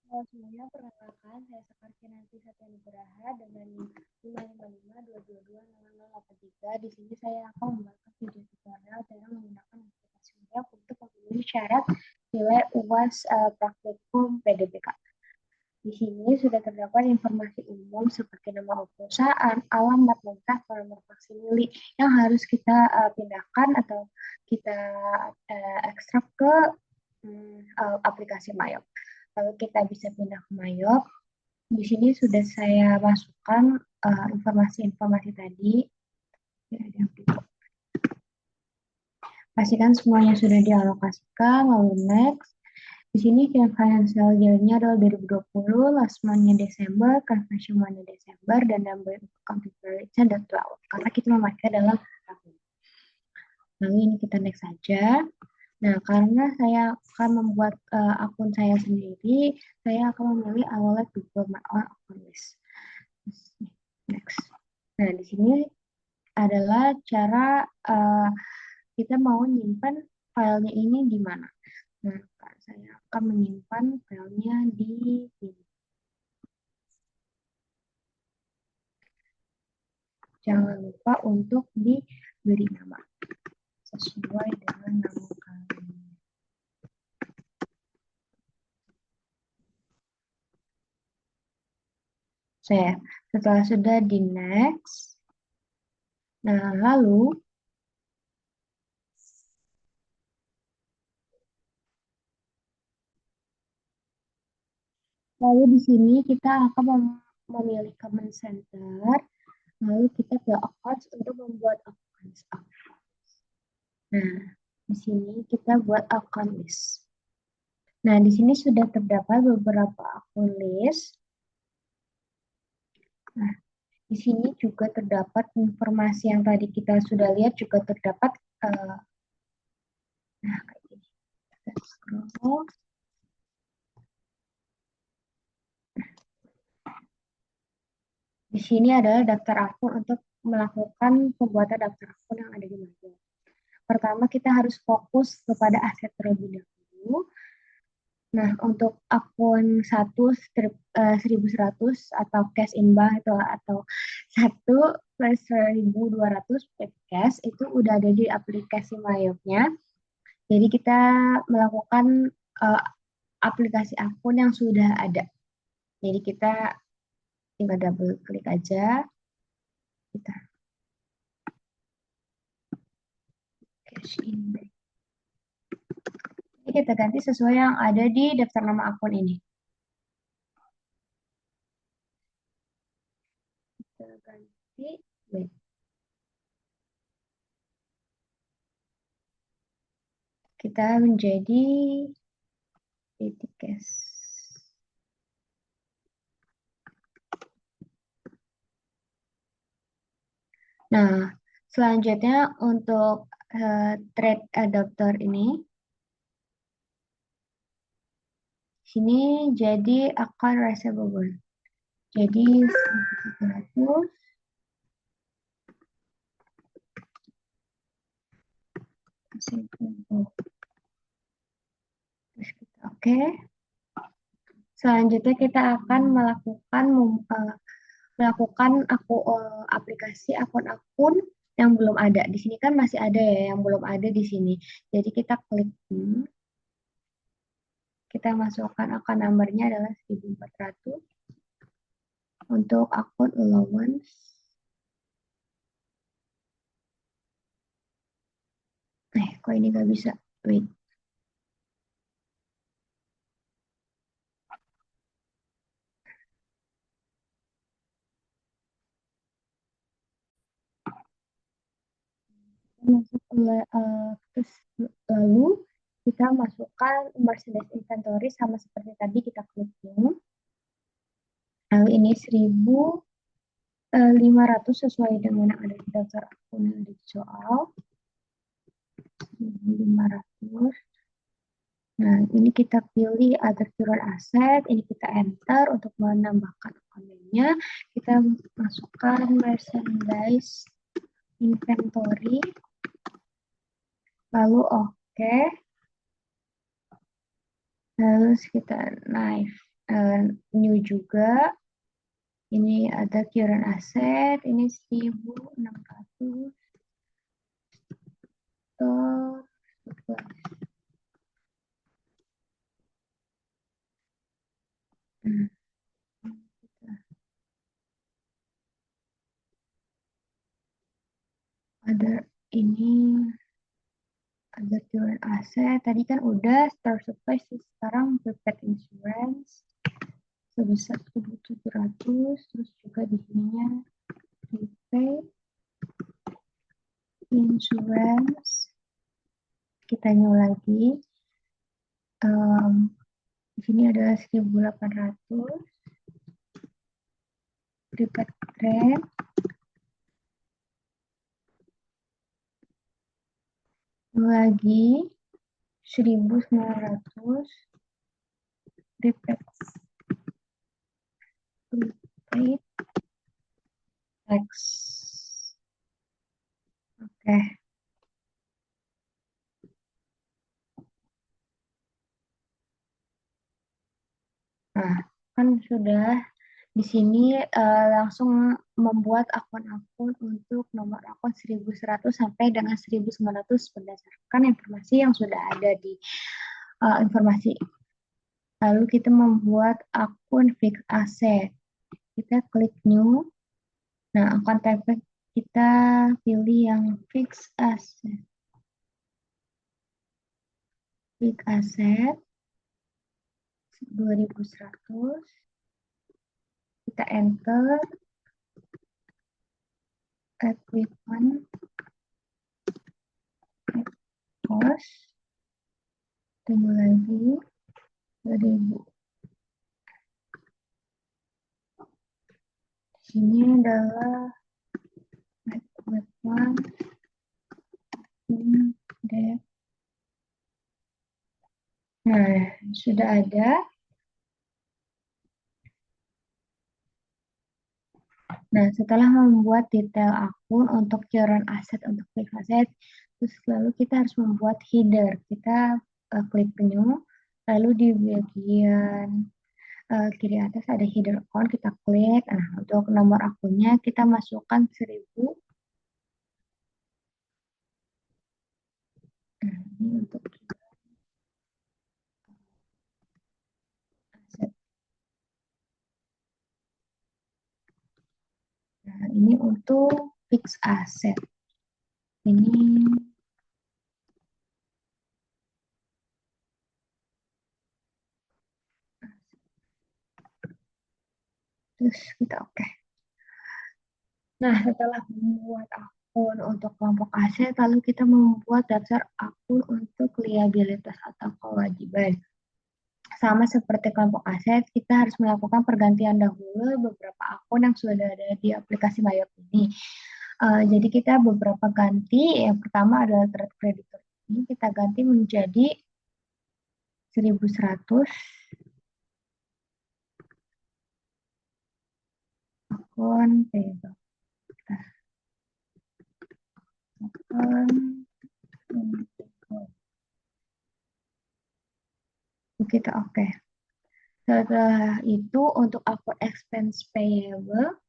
Halo semuanya, perkenalkan saya Sekar Kinanti Satya Nugraha dengan NIM 55522200083. Di sini saya akan membagikan video tutorial cara menggunakan aplikasi web untuk memenuhi syarat nilai UAS praktikum PDBK. Di sini sudah terdapat informasi umum seperti nama perusahaan, alamat, kontak, nomor vaksin milik yang harus kita pindahkan atau kita ekstrak ke aplikasi Mayop. Lalu kita bisa pindah ke Mayop. Di sini sudah saya masukkan informasi-informasi tadi. Pastikan semuanya sudah dialokasikan, lalu next. Di sini financial year-nya adalah 2020, last month-nya Desember, conversion month-nya Desember, dan number of computer-nya adalah 12, karena kita memakai dalam tahun. Lalu ini kita next saja. Nah, karena saya akan membuat akun saya sendiri, saya akan memilih I will like to build my own account list. Next. Nah, di sini adalah cara kita mau menyimpan filenya ini di mana. Nah, saya akan menyimpan filenya di sini. Jangan lupa untuk diberi nama sesuai dengan nama kalian. Setelah sudah di next, nah lalu di sini kita akan memilih command center, lalu kita ke accounts untuk membuat accounts. Nah, di sini kita buat account list. Nah, di sini sudah terdapat beberapa akun list. Nah, di sini juga terdapat informasi yang tadi kita sudah lihat juga terdapat. Nah, kayak gini. Kita scroll. Di sini adalah daftar akun untuk melakukan pembuatan daftar akun yang ada di Mayop. Pertama, kita harus fokus kepada aset terlebih dahulu. Nah, untuk akun 1100 atau cash in bank itu atau 1 plus 1200 cash itu udah ada di aplikasi Mayopnya. Jadi kita melakukan aplikasi akun yang sudah ada. Jadi kita tinggal double klik aja. Kita cash in bank. Ini kita ganti sesuai yang ada di daftar nama akun ini. Kita ganti bank. Kita menjadi cash. Nah, selanjutnya untuk trade adapter ini, sini jadi akan receivable. Jadi 1.700 terus kita oke. Selanjutnya kita akan melakukan aplikasi akun-akun yang belum ada. Di sini kan masih ada ya yang belum ada di sini. Jadi kita klik ini. Kita masukkan akun nomornya adalah 1400 untuk akun allowance. Kok ini nggak bisa? Wait. Terus lalu kita masukkan merchandise inventory sama seperti tadi kita klik ini. Lalu ini 1.500 sesuai dengan yang ada di daftar akun yang ada di soal. 1.500. Nah, ini kita pilih other current asset, ini kita enter untuk menambahkan akunnya. Kita masukkan merchandise inventory. Lalu oke. Lalu kita knife. new juga. Ini ada current aset, ini 1.600. Total. Hmm, ada ini, ada current aset. Tadi kan udah start supply, sekarang prepaid insurance sebesar 1.700. Terus juga di sininya prepaid insurance. Kita new lagi. Di sini ada 1.800. Prepaid rent. New lagi 1.900. Prepaid prepaid tax. Oke. Nah, kan sudah di sini langsung membuat akun-akun untuk nomor akun 1.100 sampai dengan 1.900 berdasarkan informasi yang sudah ada di informasi. Lalu kita membuat akun fixed asset. Kita klik new. Nah, akun template kita pilih yang fixed asset. Fixed asset 2.100. Kita enter equipment cost. Tunggu lagi 2.000. Ini adalah equipment index. Nah, sudah ada. Nah, setelah membuat detail akun untuk current aset untuk fixed asset, terus lalu kita harus membuat header. Kita klik menu, lalu di bagian kiri atas ada header account, kita klik. Nah, untuk nomor akunnya kita masukkan 1.000. Nah, ini untuk aset. Nah, ini untuk fixed asset. Ini terus kita oke. Nah, setelah membuat akun untuk kelompok aset, lalu kita membuat daftar akun untuk liabilitas atau kewajiban. Sama seperti kelompok aset, kita harus melakukan pergantian dahulu beberapa akun yang sudah ada di aplikasi Mayop ini. Jadi kita beberapa ganti. Yang pertama adalah trade creditor. Ini kita ganti menjadi 1.100 akun payable. Akun kita oke. Setelah itu untuk akun expense payable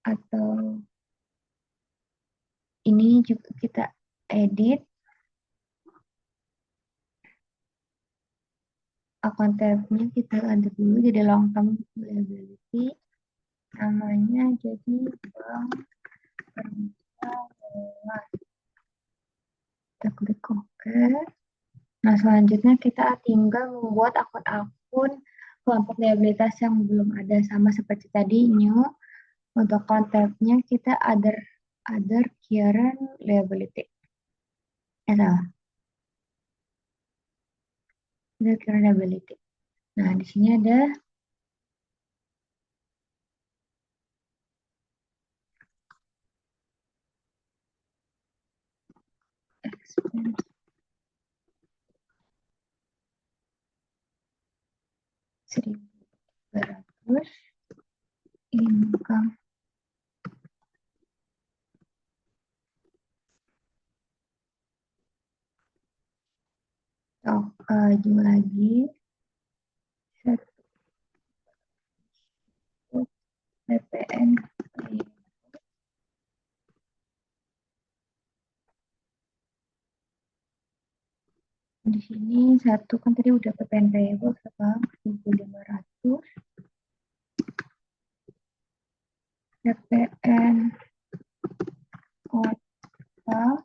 atau ini juga kita edit akun tabnya, kita ganti dulu jadi long term liability, namanya jadi bank permukaan. Kita klik OK. Nah, selanjutnya kita tinggal membuat akun-akun kelompok liabilitas yang belum ada, sama seperti tadi new. Untuk kontaknya kita other current liability. Salah. Other current liability. Nah, di sini ada expense 1.300, income lagi PPN. Di sini satu kan tadi udah PPN payable sekarang 1.500. PPN kota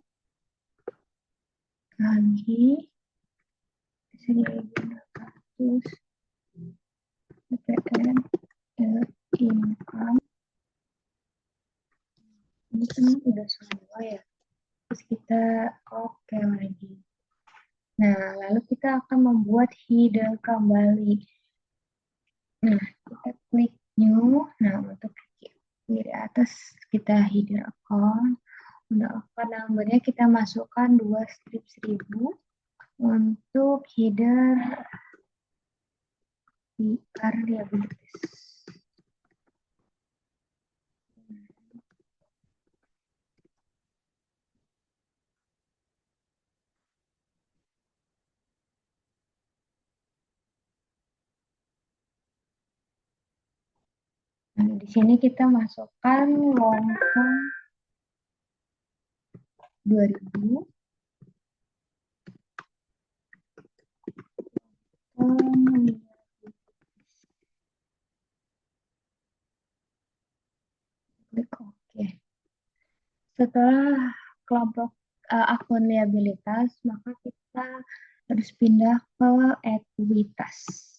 kali 1.600 PPN income. Ini kan udah semua ya. Terus kita oke lagi. Nah, lalu kita akan membuat header kembali. Nah, kita klik new. Nah, untuk di atas kita header account. Untuk account numbernya kita masukkan 2 strip 1000. Untuk header variabilities. Nah, di sini kita masukkan long term 2000. Klik OK. Setelah kelompok akun liabilitas, maka kita harus pindah ke ekuitas.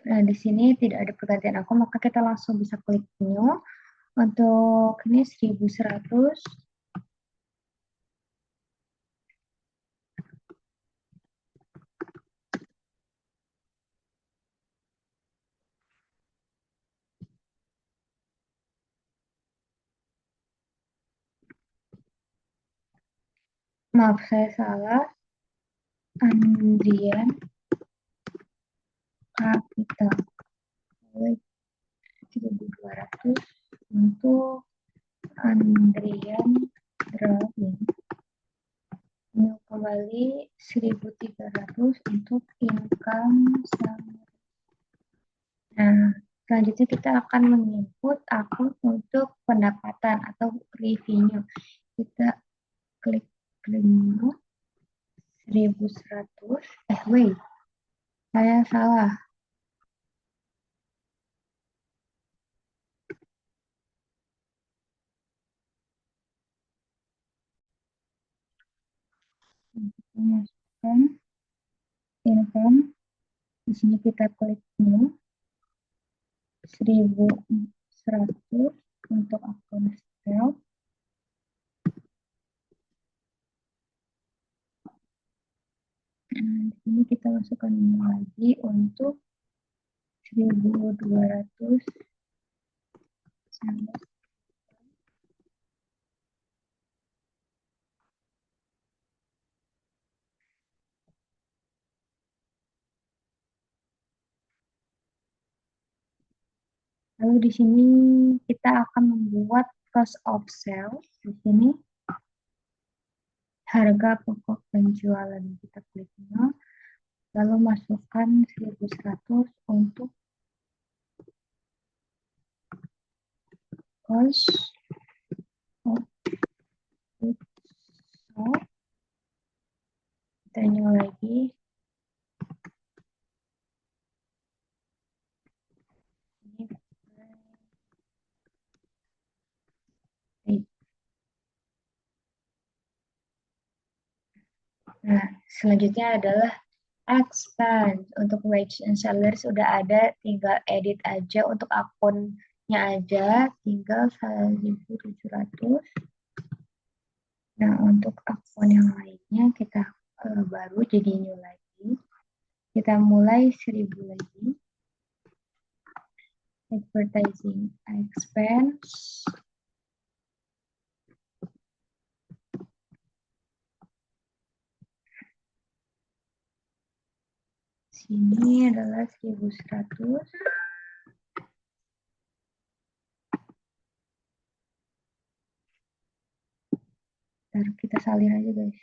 Nah, di sini tidak ada pergantian akun, maka kita langsung bisa klik new. Untuk ini 1100. Maaf, saya salah. Andrian Capital. 1.200 untuk Andrian Drawing. New kembali 1.300 untuk income sama. Nah, selanjutnya kita akan menginput akun untuk pendapatan atau revenue. Kita klik new 1.100. Wait, saya salah. Masukkan income. Di sini kita klik new 1.100 untuk akun sel. Nah, di sini kita masukkan lagi untuk 1.200 sama. Lalu di sini kita akan membuat cost of sales. Di sini harga pokok penjualan, kita klik new. Lalu masukkan 1.100 untuk cost of goods sold. Kita new lagi. Nah, selanjutnya adalah expense. Untuk wage and salary sudah ada, tinggal edit aja. Untuk akunnya aja, tinggal 1.700. Nah, untuk akun yang lainnya kita baru jadi new lagi. Kita mulai 1.000 lagi. Advertising expense. Sini adalah 1.100. Ntar kita salin aja guys.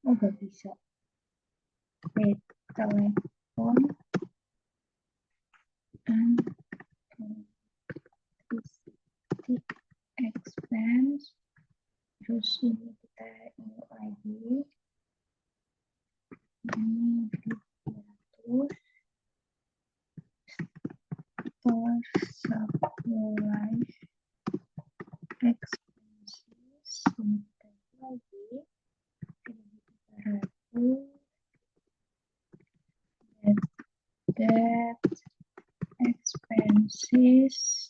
Oh, nggak bisa. Wait, telepon and electricity expense. Terus ini kita ini lagi. Ini 200 for supply expenses. Ini kita lagi 1.300. That expenses.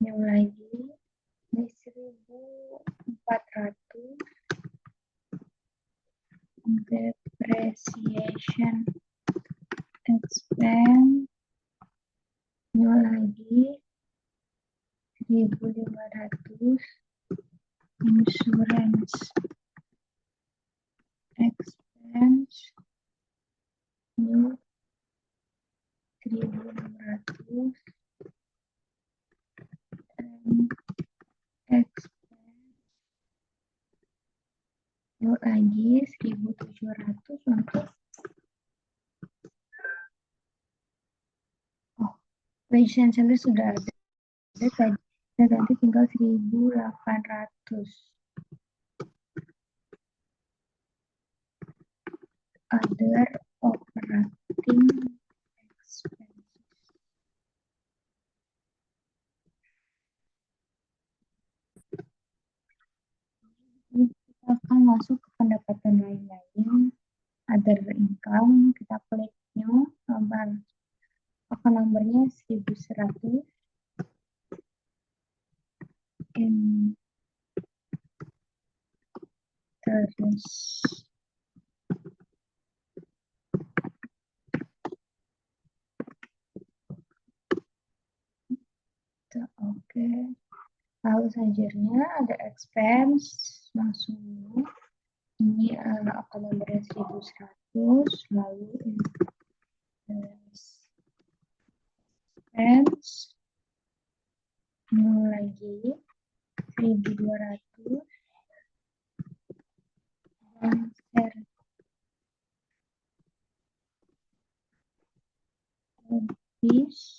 Ini lagi ini 1.400. Depreciation expense. Ini lagi 1.500. Insurance expense. Ini 1.600. Expense. Ini lagi 1.700 untuk wage and salary sudah ada tadi. Kita ganti tinggal 1.800. Other operating expenses. Ini kita akan masuk ke pendapatan lain-lain. Other income, kita klik new, nomor akun nomornya 1.100. Terus oke. Lalu selanjutnya ada expense langsung. Ini akun nomornya 1.100. Lalu expense ini lagi 1.200. Dan service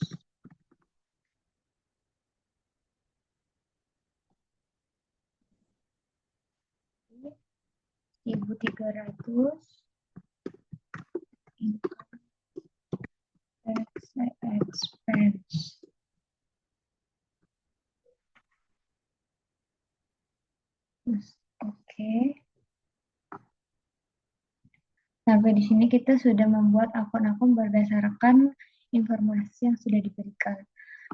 1.300. Income tax expense. Oke. Sampai di sini kita sudah membuat akun-akun berdasarkan informasi yang sudah diberikan.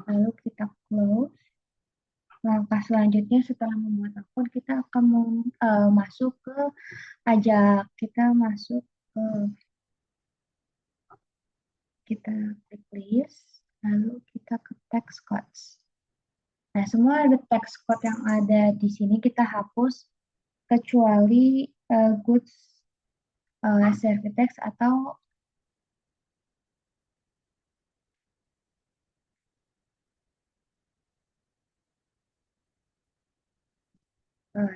Lalu kita close. Langkah selanjutnya setelah membuat akun, kita akan masuk ke pajak. Kita masuk ke, kita klik list, lalu kita ke tax codes. Nah, semua ada tax code yang ada di sini kita hapus, kecuali goods service tax atau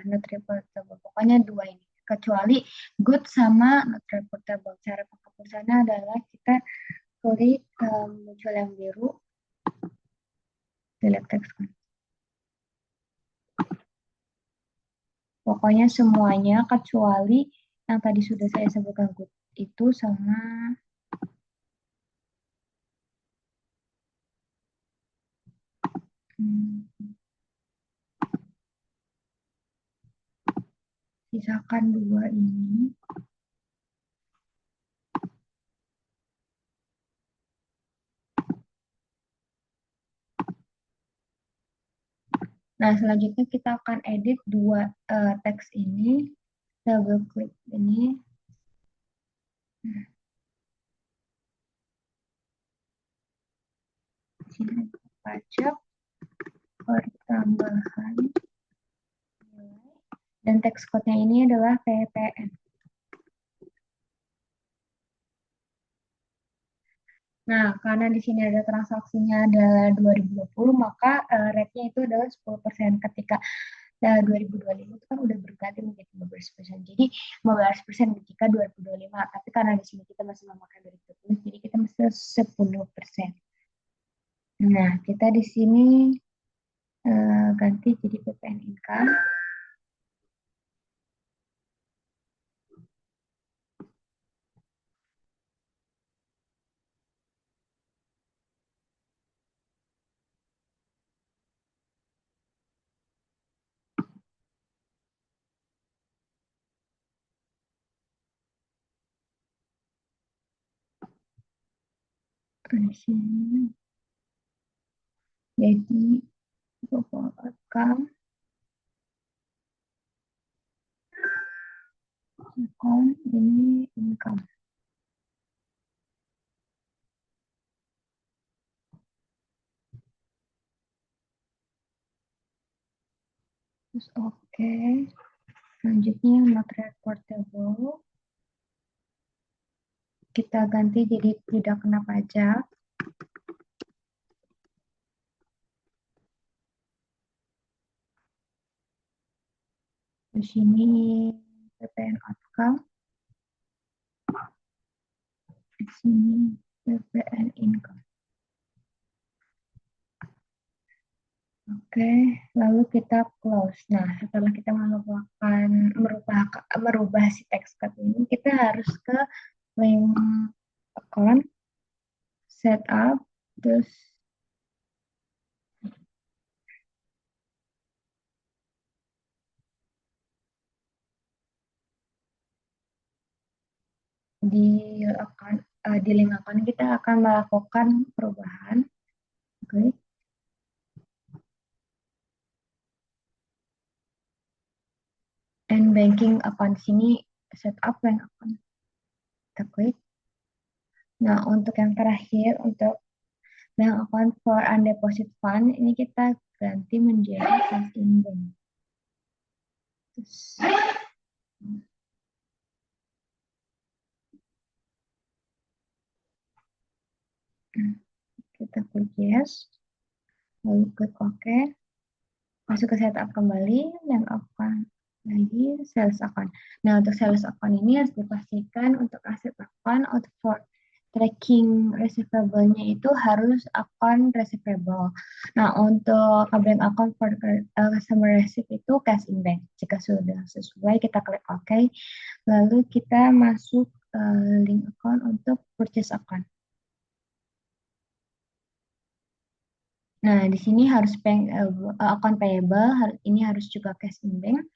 not reportable. Pokoknya dua ini. Kecuali good sama not reportable. Cara penghapusannya adalah kita klik muncul yang biru, delete text kan. Pokoknya semuanya kecuali yang tadi sudah saya sebutkan good itu sama sisakan dua ini. Nah, selanjutnya kita akan edit dua teks ini. Double klik ini. Sini pajak pertambahan nilai. Dan teks code-nya ini adalah PPN. Nah, karena di sini ada transaksinya adalah 2020, maka rate-nya itu adalah 10%. Ketika Nah, 2025 itu kan udah berganti menjadi 15%. Jadi 15% jika 2025. Tapi karena di sini kita masih memakai 2020, jadi kita masih 10%. Nah, kita di sini ganti jadi PPN income. Di sini jadi total account, ini income. Terus oke. Selanjutnya not reportable. Kita ganti jadi tidak kena pajak. Di sini PPN outcome. Di sini PPN income. Oke, lalu kita close. Nah, setelah kita melakukan merubah si text code ini, kita harus ke link account, setup, terus di di link account kita akan melakukan perubahan. Oke. And banking account sini setup bank account. Kita klik. Nah, untuk yang terakhir, untuk bank account for undeposit fund, ini kita ganti menjadi cash in bank. Terus, kita klik yes, lalu klik OK, masuk ke setup kembali, dan account lagi sales account. Nah, untuk sales account ini harus dipastikan untuk aset account out for tracking receivable-nya itu harus account receivable. Nah, untuk bank account for customer receipt itu cash in bank. Jika sudah sesuai, kita klik OK. Lalu kita masuk link account untuk purchase account. Nah, di sini harus account payable, ini harus juga cash in bank.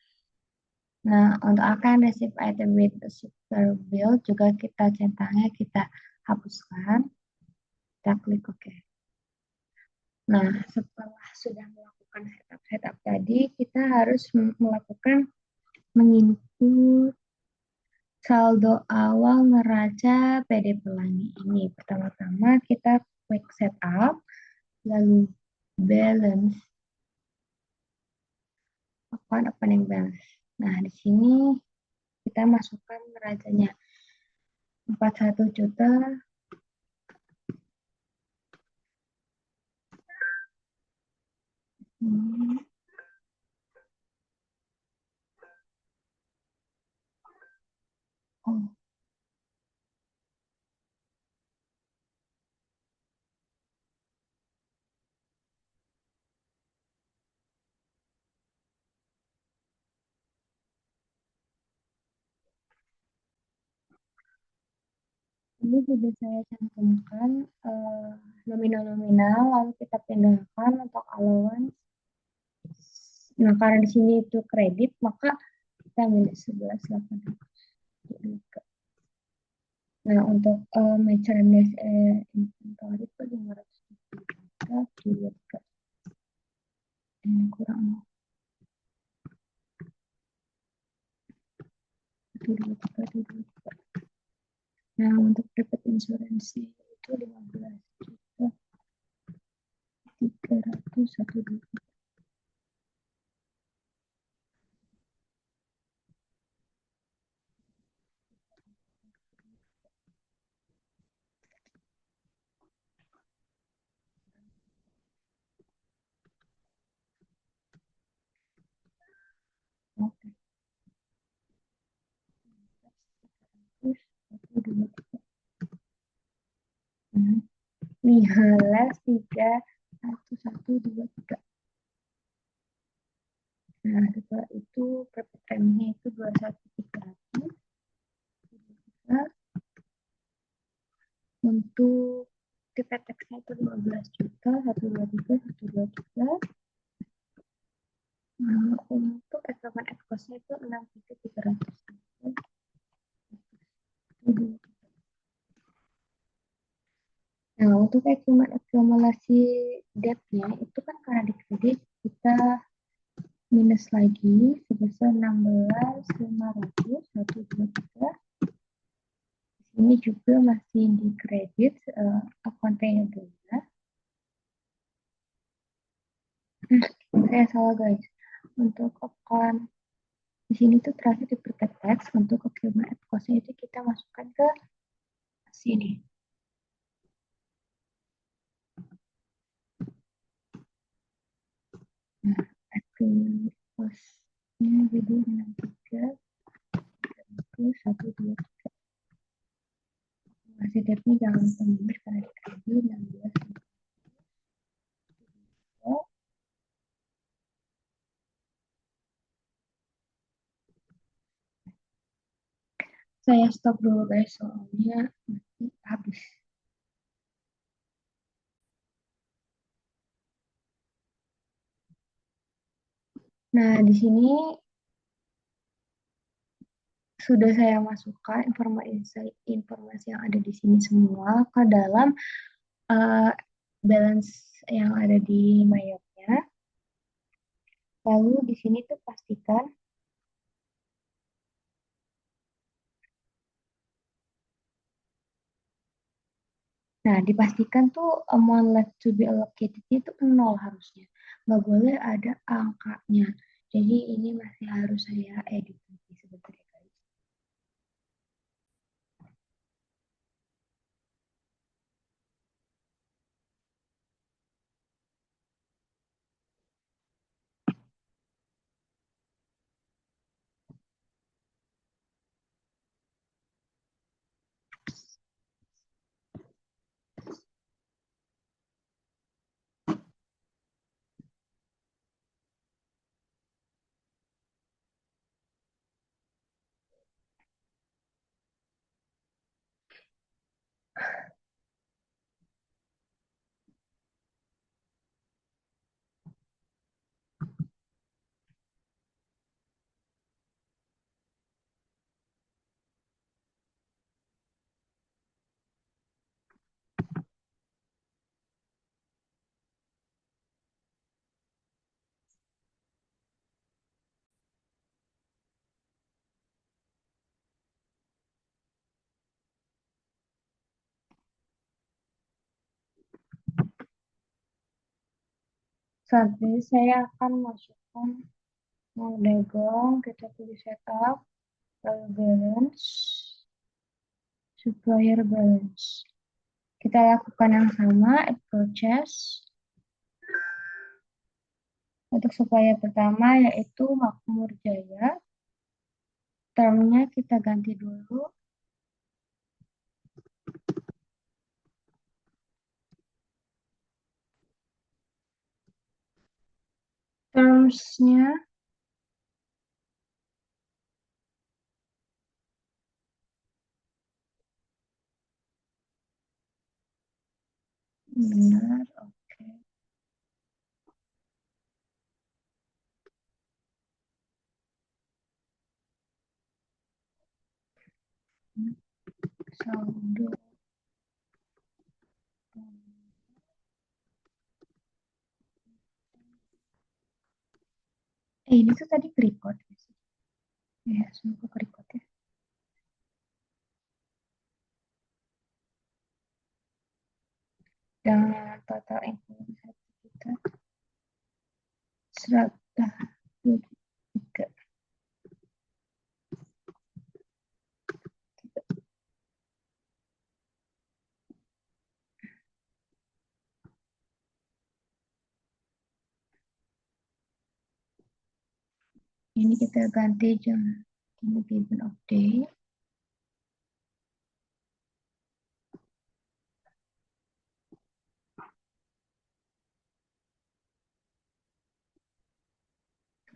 Nah, untuk akan receive item with super bill juga kita centangnya kita hapuskan. Kita klik OK. Nah, setelah sudah melakukan setup tadi, kita harus melakukan menginput saldo awal neraca PD Pelangi ini. Pertama-tama kita klik setup, lalu balance, opening balance. Nah, di sini kita masukkan neracanya 41 juta. Hmm. Oh, ini sudah saya cantumkan nominal-nominal, lalu kita pindahkan untuk allowance. Nah, karena di sini itu kredit, maka kita minus 11.800. Nah, untuk merchandise inventory itu 500 juta, ini kurang 123. Nah, untuk dapat insuransi itu 15 juta 301. 15, 3, 1, 1, 2, 3. Nah, setelah itu perfect time-nya itu 21, 3 lagi. Nah, untuk tiket teksnya itu 15 juta, 123, 123. Nah, untuk ekonomi ekosnya itu 6.300. Nah, untuk akumulasi debt-nya itu kan karena di kredit kita minus lagi sebesar 16.500, 123. Ini juga masih di kredit account payable-nya. Saya salah guys. Untuk account di sini tuh terakhir di prepaid tax, untuk accumulated cost-nya itu kita masukkan ke sini. Nah, accumulated cost-nya jadi 63, 1, 2, masih debt-nya jangan lupa minus karena di kredit 16. Saya stop dulu guys, soalnya nanti habis. Nah, di sini sudah saya masukkan informasi yang ada di sini semua ke dalam uh, balance yang ada di mayatnya. Lalu di sini tuh pastikan, nah dipastikan tuh amount left to be allocated itu nol harusnya. Nggak boleh ada angkanya. Jadi ini masih harus saya edit lagi sebentar ya guys. Saat ini saya akan masukkan mau dagang, kita pilih setup, lalu balance, supplier balance. Kita lakukan yang sama, add purchase. Untuk supplier pertama yaitu Makmur Jaya. Termnya kita ganti dulu. Termsnya benar, oke. Saldo. Ini tuh tadi record. Ya, semoga record ya. Dan total investasi kita 123. Ini kita ganti jam ini given of day.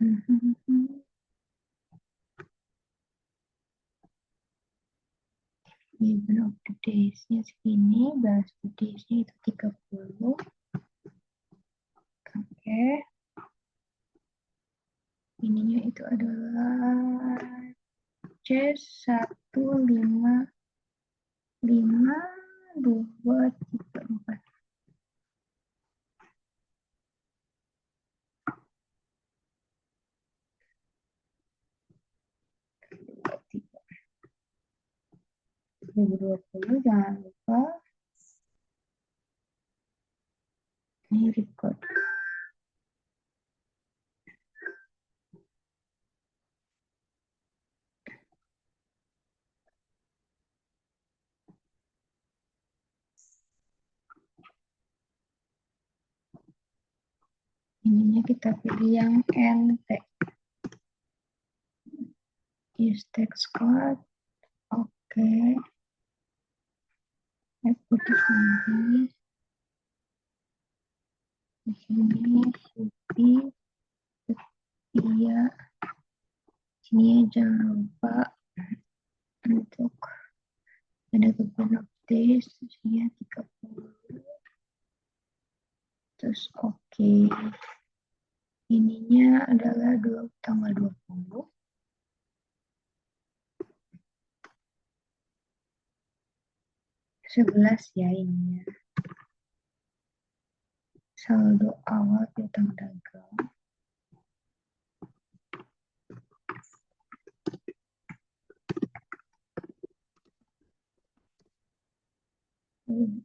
Given of the days-nya segini, balas the days-nya itu 30. Oke. Ininya itu adalah C1555234. Jangan lupa ini record. Ininya kita pilih yang NT. Use text code. Oke. Putih lagi. Di sini Supi, Setia. Sini jangan lupa untuk ada beberapa update. Sini 30. Terus oke. Ininya adalah tanggal 20. Sebelas ya ininya. Saldo awal piutang dagang. Hmm.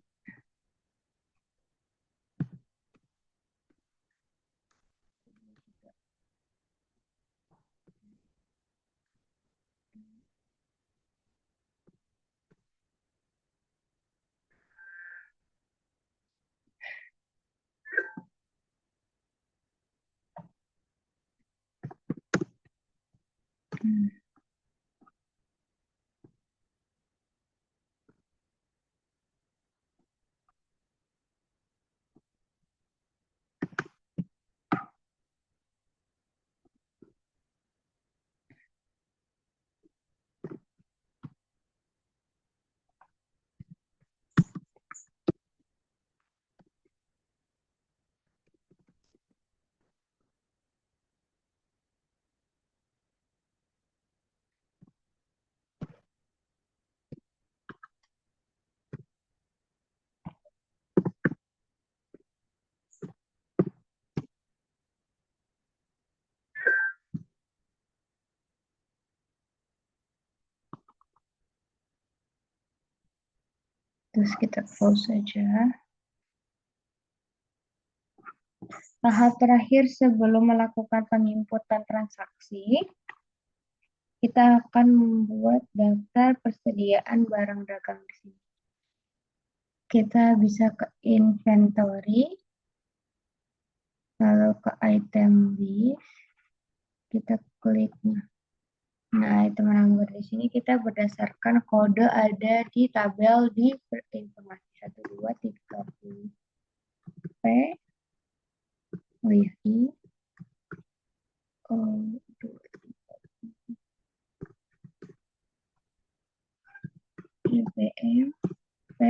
Terus kita close saja. Tahap terakhir sebelum melakukan penginputan transaksi, kita akan membuat daftar persediaan barang dagang di sini. Kita bisa ke inventory, lalu ke item list, kita klik. Nah, teman-teman di sini kita berdasarkan kode ada di tabel di informasi 1230 P. Oh iya, IPM P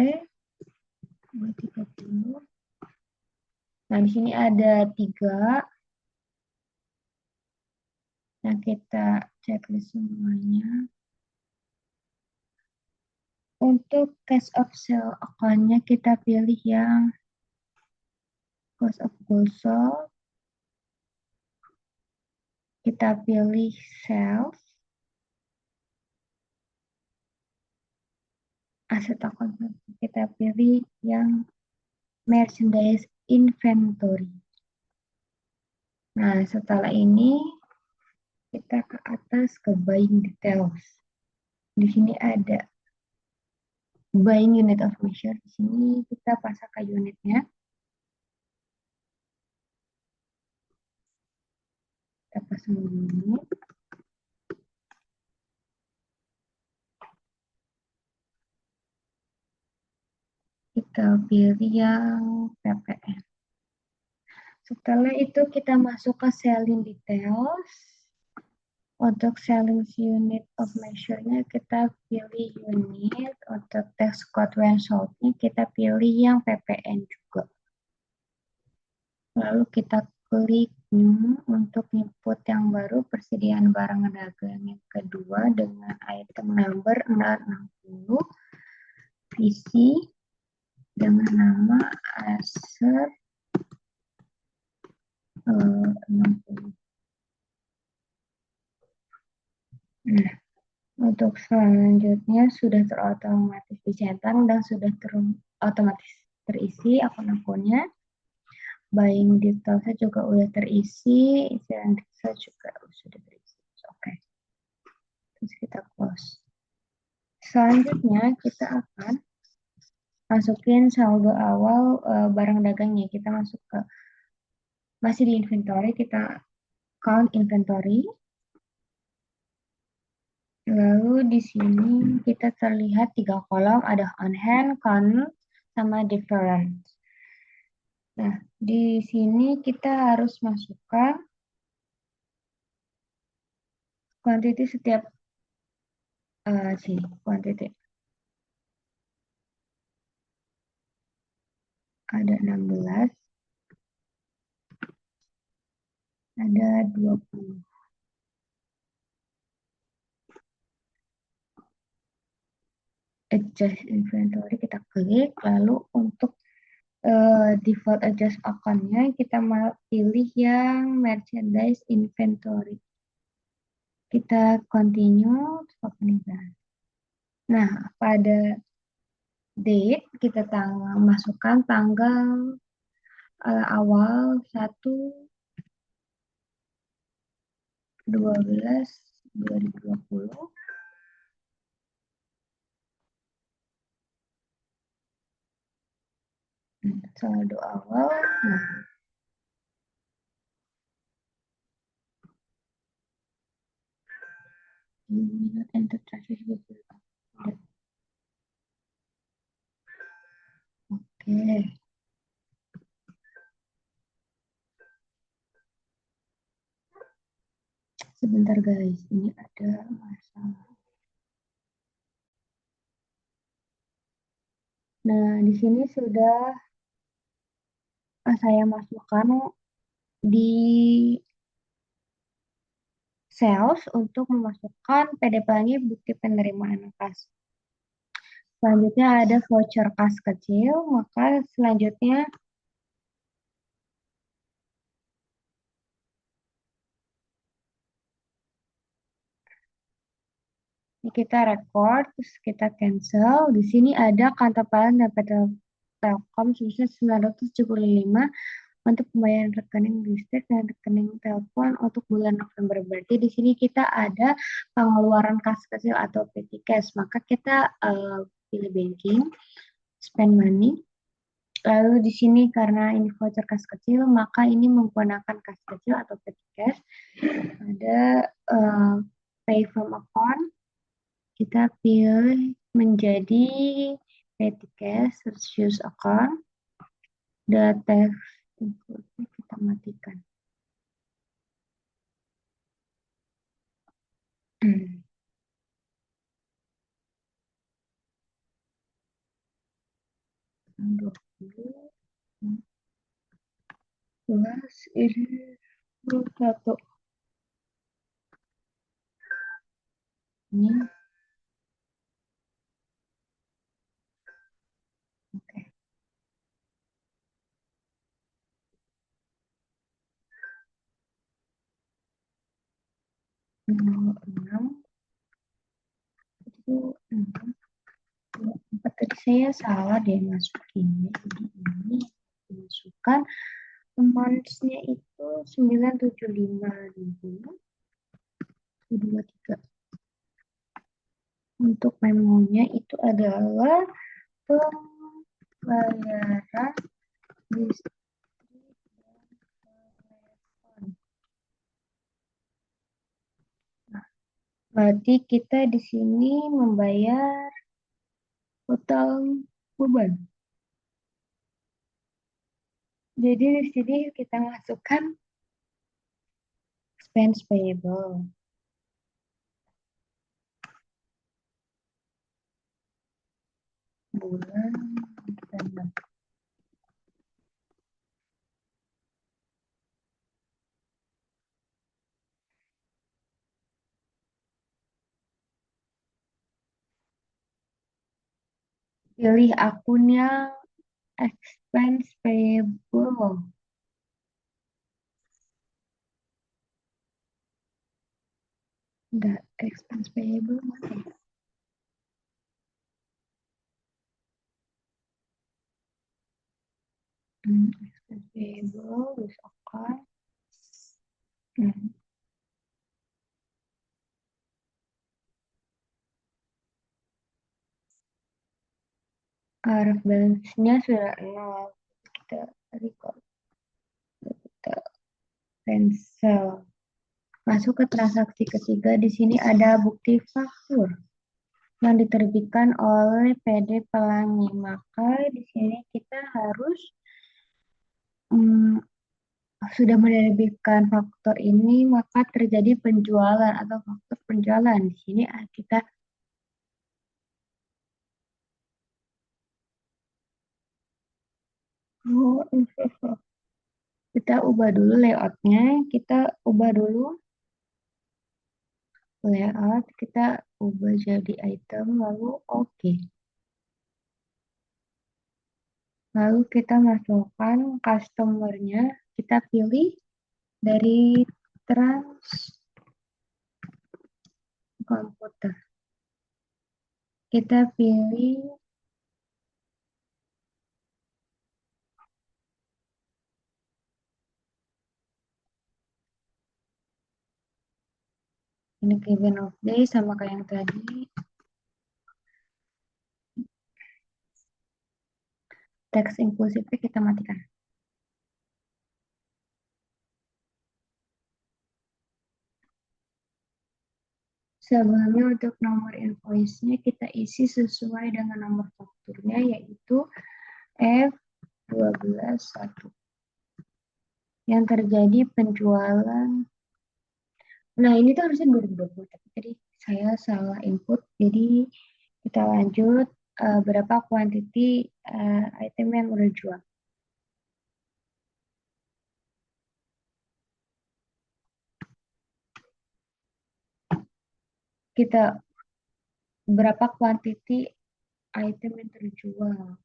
230. Nah, di sini ada 3. Nah, kita checklist semuanya. Untuk cash of sale account-nya kita pilih yang cost of goods sold. Kita pilih sales. Aset account kita pilih yang merchandise inventory. Nah, setelah ini kita ke atas ke buying details. Di sini ada buying unit of measure. Di sini kita pasang ke unitnya. Kita pasang unit. Kita pilih yang PPN. Setelah itu kita masuk ke selling details. Untuk selling unit of measure-nya kita pilih unit. Untuk tax code result-nya kita pilih yang PPN juga. Lalu kita klik new untuk input yang baru persediaan barang dagang yang kedua dengan item number 060, isi dengan nama aser 60. Nah, untuk selanjutnya sudah terotomatis dicetak dan sudah otomatis terisi akun-akunnya. Buying detailsnya juga udah terisi, isian detail juga sudah terisi. Oke, terus kita close. Selanjutnya kita akan masukin saldo awal barang dagangnya. Kita masuk ke masih di inventory, kita count inventory. Lalu di sini kita terlihat 3 kolom, ada on hand, count, sama difference. Nah, di sini kita harus masukkan quantity setiap sini, quantity. Ada 16, ada 20. Adjust inventory kita klik, lalu untuk default adjust account-nya kita mau pilih yang merchandise inventory. Kita continue, opening brand. Nah, pada date kita masukkan tanggal awal 1/12/2020. Saldo awal. Nah, enter transaction. Oke. Sebentar guys, ini ada masalah. Nah, di sini sudah saya masukkan di sales untuk memasukkan PDP-nya bukti penerimaan kas. Selanjutnya ada voucher kas kecil, maka selanjutnya kita record, terus kita cancel. Di sini ada kantor PLN dan PT Telkom sebesar 975 untuk pembayaran rekening listrik dan rekening telepon untuk bulan November. Berarti di sini kita ada pengeluaran kas kecil atau petty cash. Maka kita pilih banking, spend money. Lalu di sini karena ini voucher kas kecil, maka ini menggunakan kas kecil atau petty cash. Ada pay from account. Kita pilih menjadi petty cash, search use account. Data kita matikan. Hmm. 20 plus ini 21. Ini oke. Nomor 6 itu 6. 4 tadi saya salah deh masukinnya. Jadi ini dimasukkan amounts-nya itu 975.023. Untuk memonya itu adalah pembayaran listrik dan telepon. Nah, berarti kita di sini membayar total beban. Jadi di sini kita masukkan expense payable. Bulan Desember. Pilih akun yang expense payable. Enggak, expense payable mana ya? Expense payable, use account. Hmm, Araf balance-nya sudah nol. Kita record, kita cancel. Masuk ke transaksi ketiga. Di sini ada bukti faktur yang diterbitkan oleh PD Pelangi. Maka di sini kita harus mm, sudah menerbitkan faktor ini, maka terjadi penjualan atau faktor penjualan. Di sini kita oh, kita ubah dulu layoutnya. Kita ubah dulu layout. Kita ubah jadi item, lalu oke. Lalu kita masukkan customer-nya. Kita pilih dari trans komputer. Kita pilih ini given of day sama kayak yang tadi. Teks impulsifnya kita matikan. Sebelumnya untuk nomor invoice-nya kita isi sesuai dengan nomor fakturnya yaitu F121. Yang terjadi penjualan. Nah, ini tuh harusnya 2020, tapi tadi saya salah input. Jadi kita lanjut berapa quantity item yang udah jual. Kita berapa quantity item yang terjual.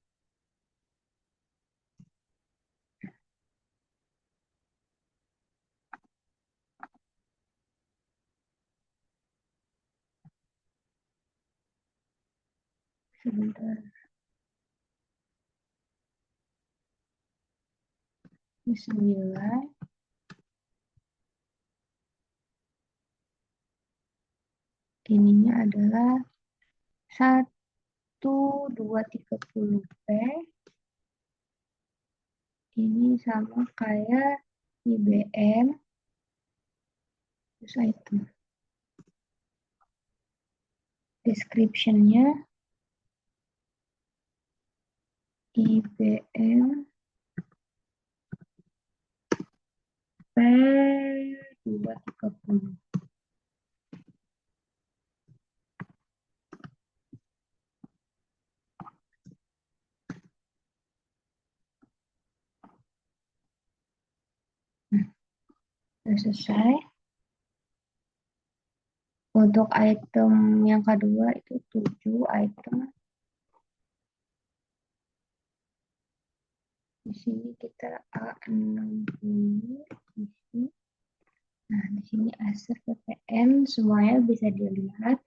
Sebentar, ini 9. Ininya adalah 1230p. Ini sama kayak IBM. Terus item. Description-nya IBM P230. Nah, sudah selesai. Untuk item yang kedua itu 7 item. Di sini kita A60 di sini. Nah, di sini aset PPN semuanya bisa dilihat.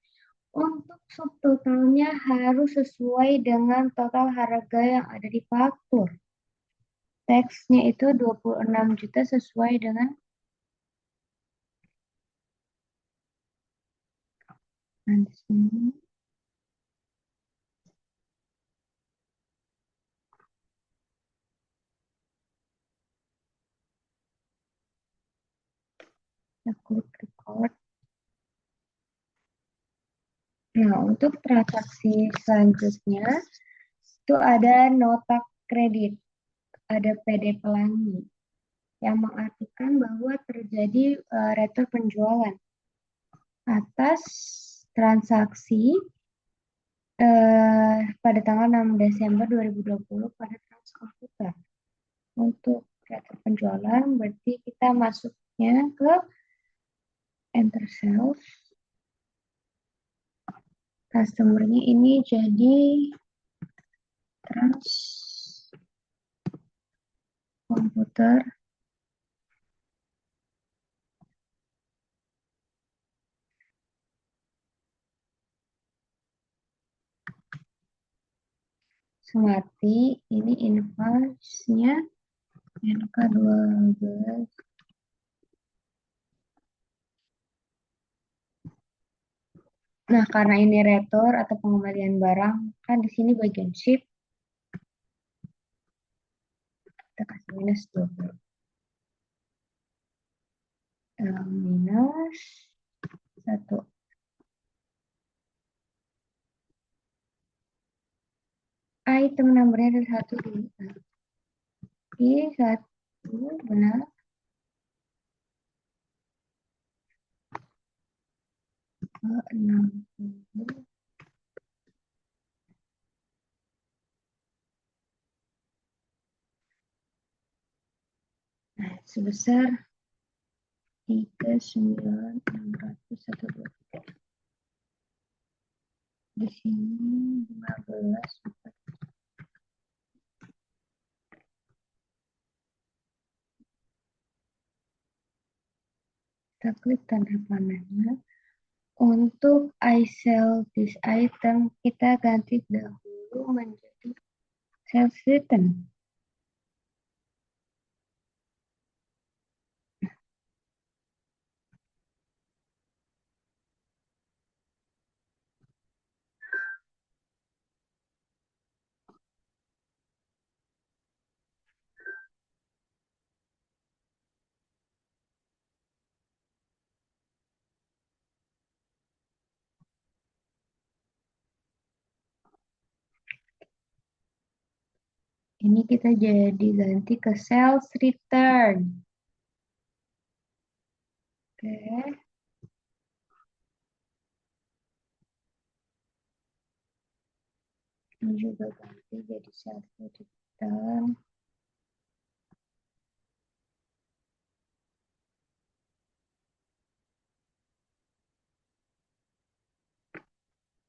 Untuk subtotalnya harus sesuai dengan total harga yang ada di faktur. Teksnya itu 26 juta sesuai dengan nah, di sini. Kita klik record. Nah, untuk transaksi selanjutnya itu ada nota kredit. ada PD pelangi yang mengartikan bahwa terjadi retur penjualan atas transaksi pada tanggal 6 Desember 2020 pada transkomputer. Untuk retur penjualan berarti kita masuknya ke enter sales. Customernya ini jadi trans komputer Sumarti. Ini invoice-nya NK12. Nah, karena ini retur atau pengembalian barang, kan di sini bagian ship, kita kasih minus 20. Minus 1. Item numbernya ada 1 di I 1, benar. Ke 60. Nah, sebesar 39.601. Di sini 15. Kita klik tanda panahnya. Untuk I sell this item, kita ganti dahulu menjadi sales return. Ini kita jadi ganti ke sales return. Oke. Ini juga ganti jadi sales return.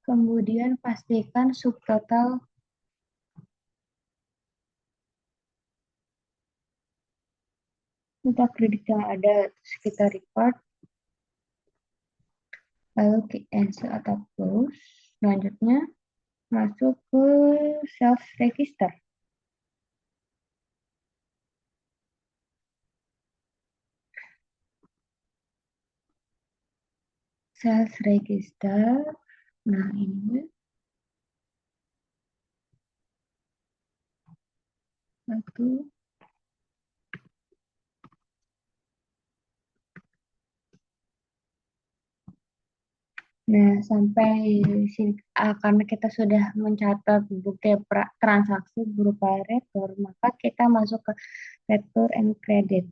Kemudian pastikan subtotal kita kredit yang ada, terus kita record, lalu cancel atau close. Selanjutnya masuk ke sales register. Sales register. Nah, ini satu. Nah, sampai sini karena kita sudah mencatat bukti transaksi berupa retur, maka kita masuk ke retur and credit.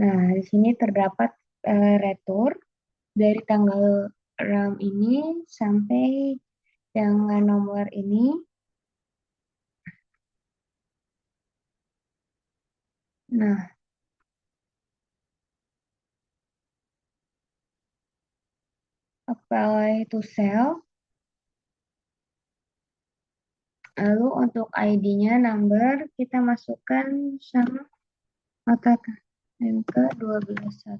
Nah, di sini terdapat retur dari tanggal RAM ini sampai dengan nomor ini. Nah, apply to sell. Lalu untuk ID-nya number kita masukkan sama mata angka 12.1.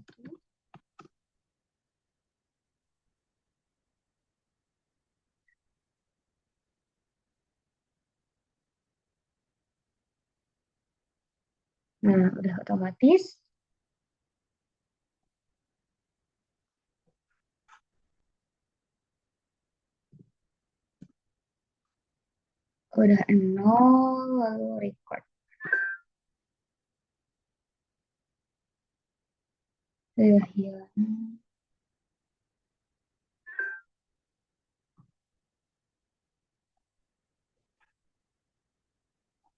Nah, udah otomatis. Udah 0, lalu record. Sudah hilang.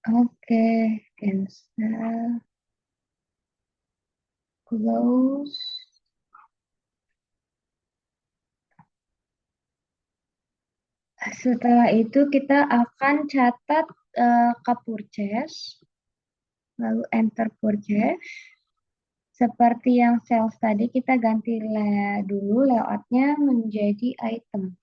Oke, cancel, close. Setelah itu kita akan catat ke purchase, lalu enter purchase. Seperti yang sales tadi, kita ganti dulu layoutnya menjadi item.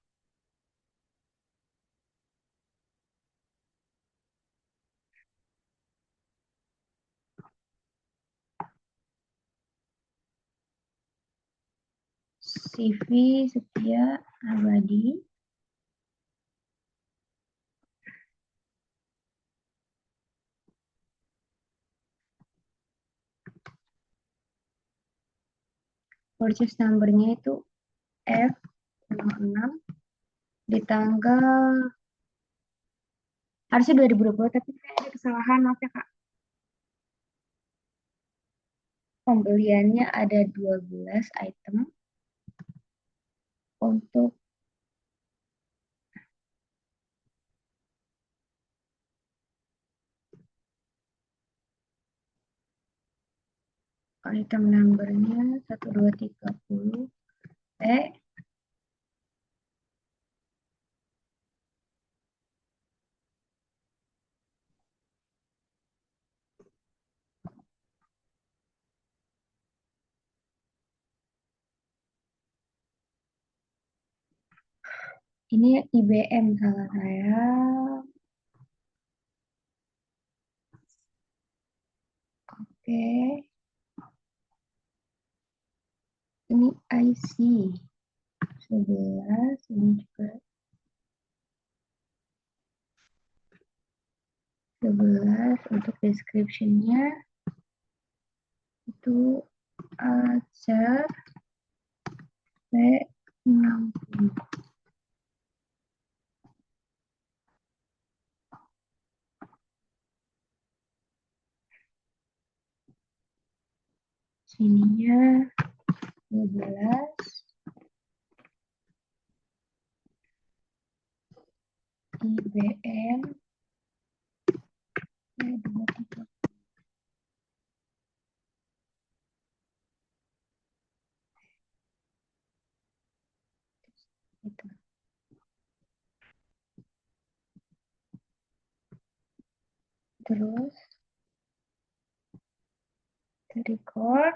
CV Setia Abadi. Purchase number-nya itu F06 di tanggal harusnya 2020 tapi saya ada kesalahan maaf ya Kak. Pembeliannya ada 12 item untuk item number-nya 1230 ini IBM salah saya. Oke, ini IC 11 ini juga 11 untuk description-nya itu acer P60. Sininya 12 IBM 23 itu. Terus kita record,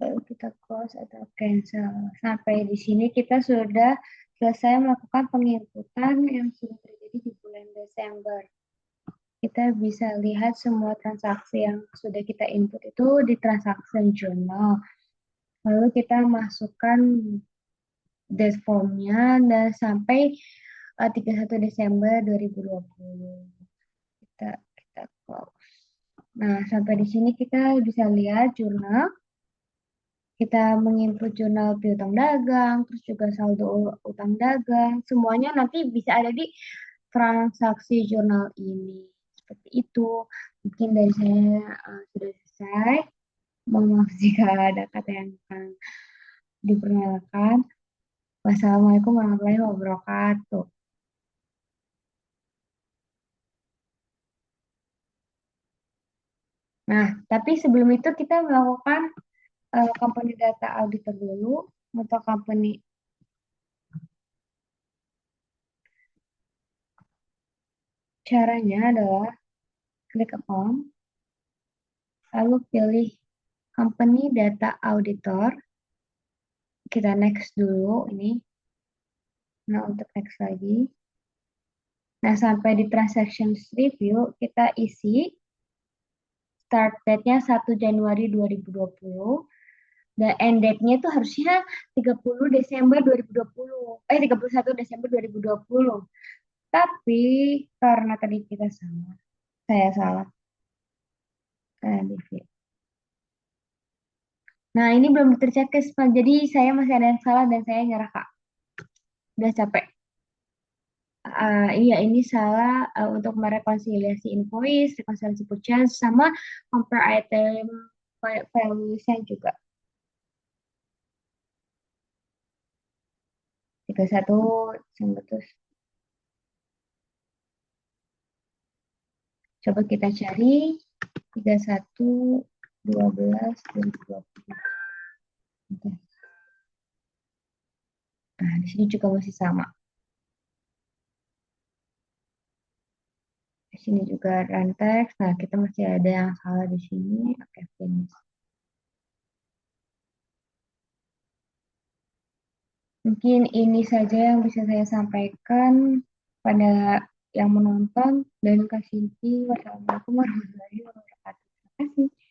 lalu kita close atau cancel. Sampai di sini kita sudah selesai melakukan penginputan yang sudah terjadi di bulan Desember. Kita bisa lihat semua transaksi yang sudah kita input itu di transaction journal. Lalu kita masukkan date formnya dan sampai 31 Desember 2020. Kita close. Nah, sampai di sini kita bisa lihat jurnal. Kita menginput jurnal piutang dagang, terus juga saldo utang dagang. Semuanya nanti bisa ada di transaksi jurnal ini. Seperti itu. Mungkin dari saya sudah selesai. Mohon maaf jika ada kata yang kurang diperkenalkan. Wassalamualaikum warahmatullahi wabarakatuh. Nah, tapi sebelum itu kita melakukan company data auditor dulu. Untuk company caranya adalah klik account, lalu pilih company data auditor. Kita next dulu ini. Nah, untuk next lagi. Nah, sampai di transactions review, kita isi start date-nya 1 Januari 2020. Dan end date-nya itu harusnya 30 Desember 2020. 31 Desember 2020. Tapi karena tadi kita salah, saya salah. Divit. Nah, ini belum tercetus, Pak. Jadi saya masih ada yang salah dan saya nyerah, Kak. Udah capek. Iya, ini salah untuk merekonsiliasi invoice, rekonsiliasi purchase, sama compare item valuation juga. 31 Desember terus. Coba kita cari 31/12/2020. Oke. Nah, di sini juga masih sama. Di sini juga run text. Nah, kita masih ada yang salah di sini. Oke, finish. Mungkin ini saja yang bisa saya sampaikan pada yang menonton dan kasih. Wassalamualaikum warahmatullahi wabarakatuh. Terima kasih.